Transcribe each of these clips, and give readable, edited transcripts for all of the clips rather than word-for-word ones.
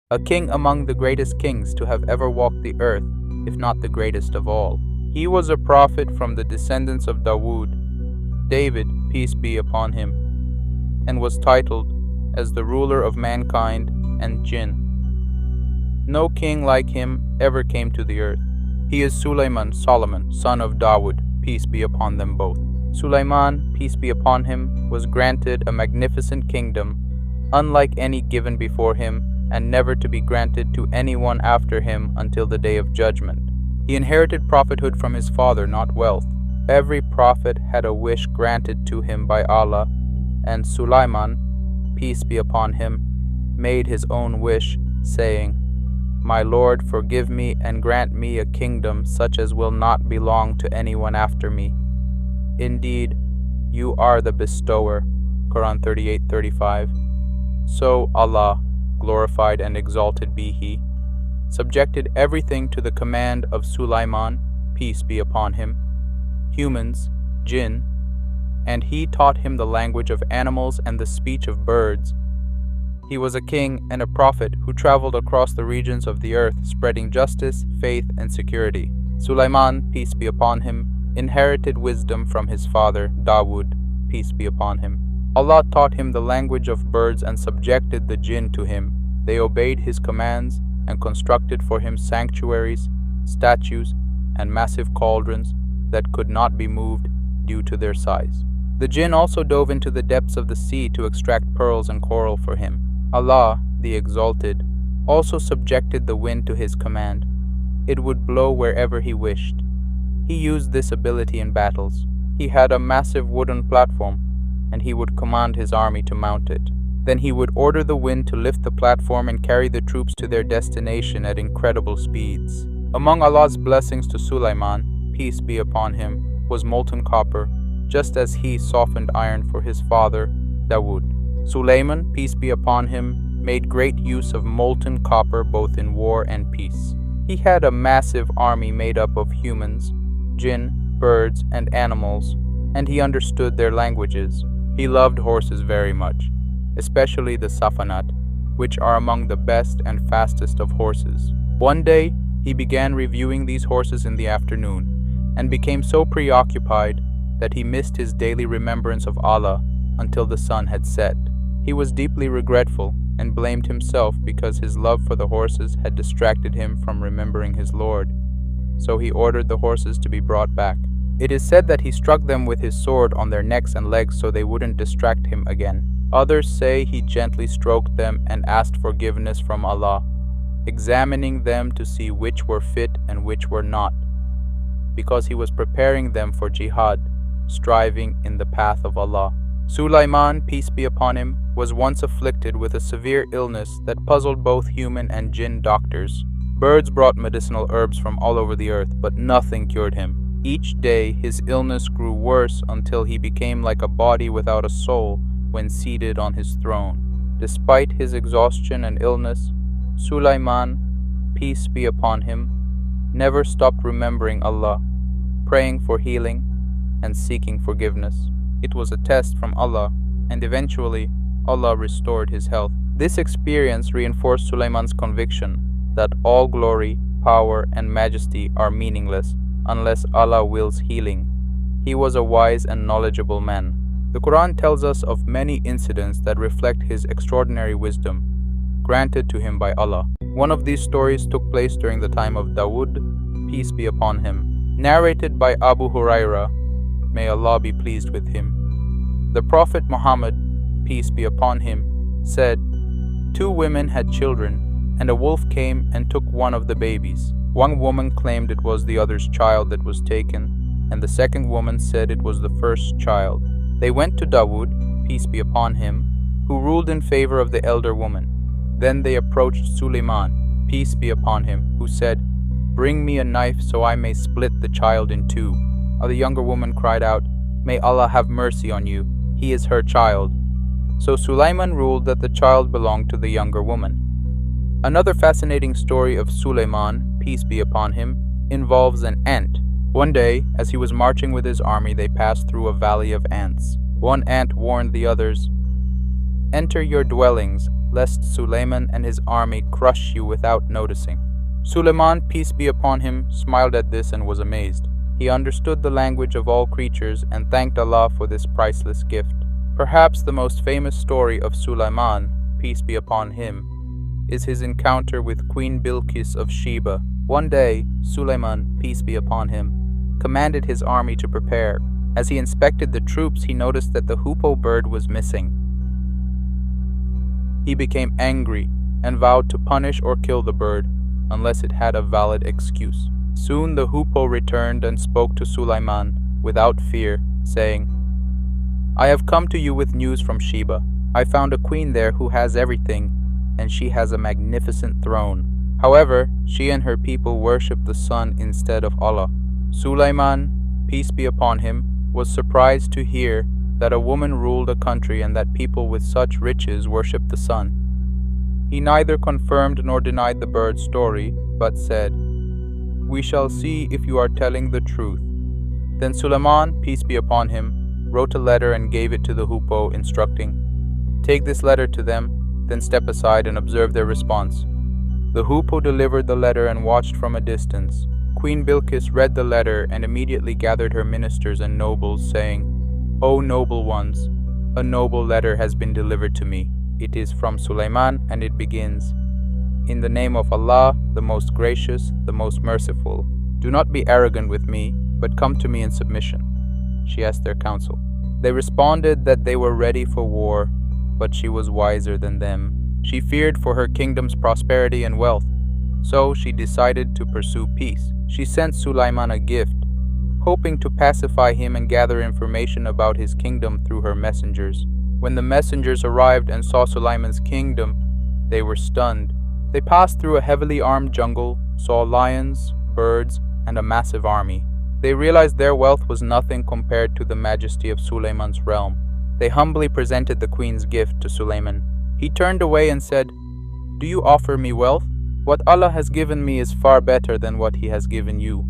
a king among the greatest kings to have ever walked the earth, if not the greatest of all. He was a prophet from the descendants of David, peace be upon him, and was titled as the ruler of mankind and jinn. No king like him ever came to the earth. He is Solomon, son of Dawood, peace be upon them both. Sulaiman, peace be upon him, was granted a magnificent kingdom, unlike any given before him, and never to be granted to anyone after him until the day of judgment. He inherited prophethood from his father, not wealth. Every prophet had a wish granted to him by Allah, and Sulaiman, peace be upon him, made his own wish, saying, "My Lord, forgive me and grant me a kingdom such as will not belong to anyone after me. Indeed, you are the bestower." Quran 38:35. So Allah, glorified and exalted be He, subjected everything to the command of Sulaiman, peace be upon him, humans, jinn, and He taught him the language of animals and the speech of birds. He was a king and a prophet who traveled across the regions of the earth, spreading justice, faith, and security. Sulaiman, peace be upon him, inherited wisdom from his father, Dawood, peace be upon him. Allah taught him the language of birds and subjected the jinn to him. They obeyed his commands and constructed for him sanctuaries, statues, and massive cauldrons that could not be moved due to their size. The jinn also dove into the depths of the sea to extract pearls and coral for him. Allah, the Exalted, also subjected the wind to his command. It would blow wherever he wished. He used this ability in battles. He had a massive wooden platform, and he would command his army to mount it. Then he would order the wind to lift the platform and carry the troops to their destination at incredible speeds. Among Allah's blessings to Sulaiman, peace be upon him, was molten copper, just as he softened iron for his father, Dawood. Sulaiman, peace be upon him, made great use of molten copper both in war and peace. He had a massive army made up of humans, jinn, birds, and animals, and he understood their languages. He loved horses very much, especially the safanat, which are among the best and fastest of horses. One day, he began reviewing these horses in the afternoon, and became so preoccupied that he missed his daily remembrance of Allah until the sun had set. He was deeply regretful and blamed himself because his love for the horses had distracted him from remembering his Lord. So he ordered the horses to be brought back. It is said that he struck them with his sword on their necks and legs so they wouldn't distract him again. Others say he gently stroked them and asked forgiveness from Allah, examining them to see which were fit and which were not, because he was preparing them for jihad, striving in the path of Allah. Sulaiman, peace be upon him, was once afflicted with a severe illness that puzzled both human and jinn doctors. Birds brought medicinal herbs from all over the earth, but nothing cured him. Each day his illness grew worse until he became like a body without a soul when seated on his throne. Despite his exhaustion and illness, Sulaiman, peace be upon him, never stopped remembering Allah, praying for healing, and seeking forgiveness. It was a test from Allah, and eventually Allah restored his health. This experience reinforced Sulaiman's conviction that all glory, power, and majesty are meaningless unless Allah wills healing. He was a wise and knowledgeable man. The Quran tells us of many incidents that reflect his extraordinary wisdom, granted to him by Allah. One of these stories took place during the time of Dawood, peace be upon him, narrated by Abu Huraira, may Allah be pleased with him. The Prophet Muhammad, peace be upon him, said, "Two women had children, and a wolf came and took one of the babies. One woman claimed it was the other's child that was taken, and the second woman said it was the first child. They went to Dawood, peace be upon him, who ruled in favor of the elder woman. Then they approached Sulaiman, peace be upon him, who said, 'Bring me a knife so I may split the child in two.' The younger woman cried out, 'May Allah have mercy on you, he is her child.' So Sulaiman ruled that the child belonged to the younger woman." Another fascinating story of Sulaiman, peace be upon him, involves an ant. One day, as he was marching with his army, they passed through a valley of ants. One ant warned the others, "Enter your dwellings, lest Sulaiman and his army crush you without noticing." Sulaiman, peace be upon him, smiled at this and was amazed. He understood the language of all creatures and thanked Allah for this priceless gift. Perhaps the most famous story of Sulaiman, peace be upon him, is his encounter with Queen Bilqis of Sheba. One day, Sulaiman, peace be upon him, commanded his army to prepare. As he inspected the troops, he noticed that the hoopoe bird was missing. He became angry and vowed to punish or kill the bird unless it had a valid excuse. Soon the hoopoe returned and spoke to Sulaiman without fear, saying, "I have come to you with news from Sheba. I found a queen there who has everything, and she has a magnificent throne. However, she and her people worship the sun instead of Allah." Sulaiman, peace be upon him, was surprised to hear that a woman ruled a country and that people with such riches worshipped the sun. He neither confirmed nor denied the bird's story, but said, "We shall see if you are telling the truth." Then Sulaiman, peace be upon him, wrote a letter and gave it to the hoopoe, instructing, "Take this letter to them, then step aside and observe their response." The hoopoe delivered the letter and watched from a distance. Queen Bilqis read the letter and immediately gathered her ministers and nobles, saying, "O noble ones, a noble letter has been delivered to me. It is from Sulaiman and it begins, 'In the name of Allah, the most gracious, the most merciful. Do not be arrogant with me, but come to me in submission.'" She asked their counsel. They responded that they were ready for war, but she was wiser than them. She feared for her kingdom's prosperity and wealth, so she decided to pursue peace. She sent Sulaiman a gift, hoping to pacify him and gather information about his kingdom through her messengers. When the messengers arrived and saw Sulaiman's kingdom, they were stunned. They passed through a heavily armed jungle, saw lions, birds, and a massive army. They realized their wealth was nothing compared to the majesty of Sulaiman's realm. They humbly presented the queen's gift to Sulaiman. He turned away and said, "Do you offer me wealth? What Allah has given me is far better than what He has given you.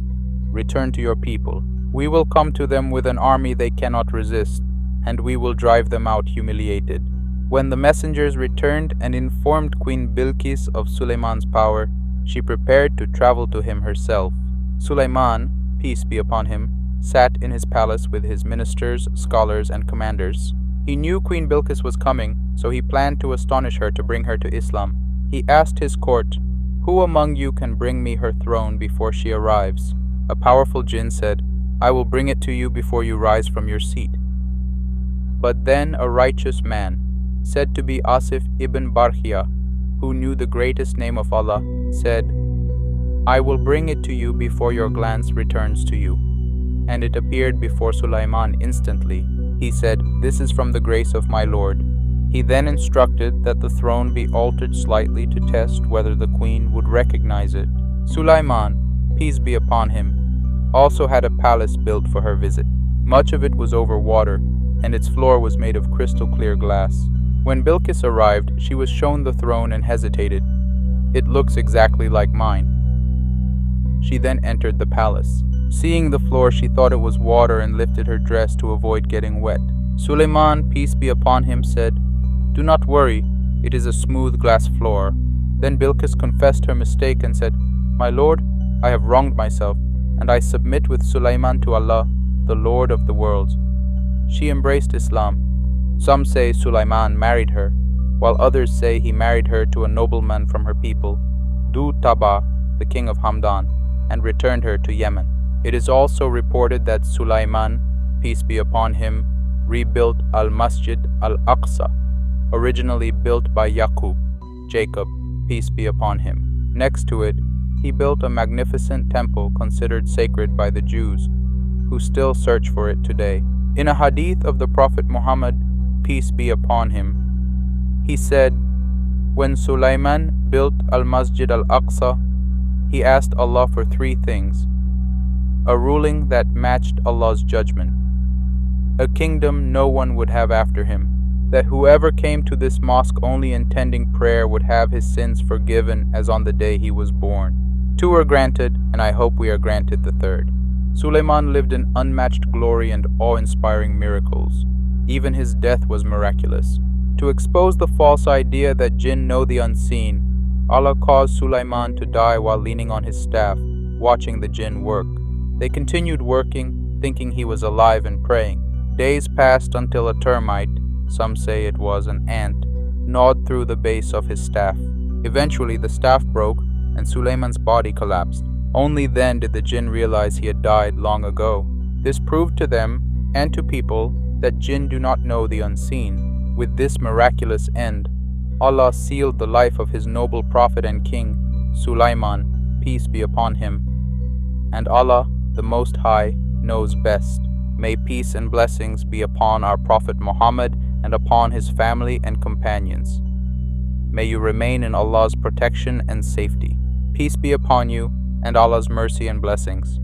Return to your people. We will come to them with an army they cannot resist, and we will drive them out humiliated." When the messengers returned and informed Queen Bilqis of Sulaiman's power, she prepared to travel to him herself. Sulaiman, peace be upon him, sat in his palace with his ministers, scholars, and commanders. He knew Queen Bilqis was coming, so he planned to astonish her to bring her to Islam. He asked his court, "Who among you can bring me her throne before she arrives?" A powerful jinn said, "I will bring it to you before you rise from your seat." But then a righteous man, said to be Asif ibn Barkhia, who knew the greatest name of Allah, said, "I will bring it to you before your glance returns to you." And it appeared before Sulaiman instantly. He said, "This is from the grace of my Lord." He then instructed that the throne be altered slightly to test whether the queen would recognize it. Sulaiman, peace be upon him, also had a palace built for her visit. Much of it was over water, and its floor was made of crystal clear glass. When Bilqis arrived, she was shown the throne and hesitated. "It looks exactly like mine." She then entered the palace. Seeing the floor, she thought it was water and lifted her dress to avoid getting wet. Sulaiman, peace be upon him, said, "Do not worry, it is a smooth glass floor." Then Bilqis confessed her mistake and said, "My lord, I have wronged myself, and I submit with Sulaiman to Allah, the Lord of the worlds." She embraced Islam. Some say Sulaiman married her, while others say he married her to a nobleman from her people, Du Taba, the king of Hamdan, and returned her to Yemen. It is also reported that Sulaiman, peace be upon him, rebuilt Al-Masjid Al-Aqsa, originally built by Yaqub, Jacob, peace be upon him. Next to it, he built a magnificent temple considered sacred by the Jews, who still search for it today. In a hadith of the Prophet Muhammad, peace be upon him, he said, when Sulaiman built Al-Masjid Al-Aqsa, he asked Allah for three things: a ruling that matched Allah's judgment, a kingdom no one would have after him, that whoever came to this mosque only intending prayer would have his sins forgiven as on the day he was born. Two were granted, and I hope we are granted the third. Sulaiman lived in unmatched glory and awe-inspiring miracles. Even his death was miraculous. To expose the false idea that jinn know the unseen, Allah caused Sulaiman to die while leaning on his staff, watching the jinn work. They continued working, thinking he was alive and praying. Days passed until a termite, some say it was an ant, gnawed through the base of his staff. Eventually the staff broke and Sulaiman's body collapsed. Only then did the jinn realize he had died long ago. This proved to them and to people that jinn do not know the unseen. With this miraculous end, Allah sealed the life of His noble Prophet and King, Sulaiman, peace be upon him. And Allah, the Most High, knows best. May peace and blessings be upon our Prophet Muhammad and upon his family and companions. May you remain in Allah's protection and safety. Peace be upon you and Allah's mercy and blessings.